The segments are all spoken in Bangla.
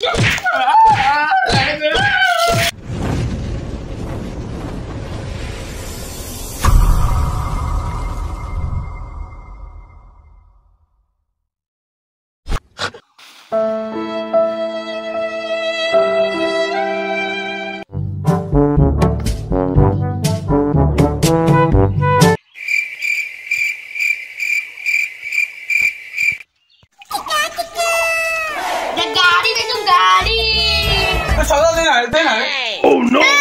Oh no! Oh no!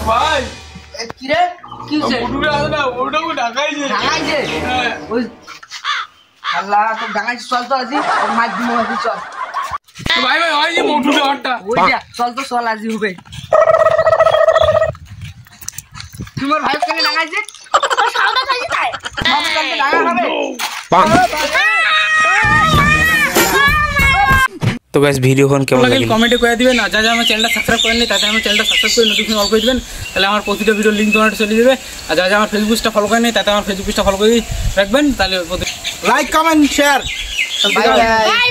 ভাই কি রে কি হইছে উঠবে আসে না ওটা ঢাকাইছে ওই আল্লাহ তো ডাঙাইছে চল তো আজি মাছ দিমু আজি চল ভাই ভাই ওই যে মোটুটা হটটা ওই যা চল তো চল আজি হবে তোমার ভাই কেন ডাঙাইছে সাউদা খাইছে তাই বাবা চল তো ডাঙা হবে তো গাইস ভিডিওখন কেমন লাগলো কমেন্টে করে দিবেন আর যারা আমার চ্যানেলটা সাবস্ক্রাইব করেননি তাতে আমার চ্যানেলটা সাবস্ক্রাইব করে নোটিফিকেশন অল করে দিবেন তাহলে আমার প্রতিটা ভিডিওর লিংক তোমার চলে যাবে আর যারা আমার ফেসবুক পেজটা ফলো করেননি তাতে আমার ফেসবুক পেজটা ফলো করে রাখবেন তাহলে like comment share bye bye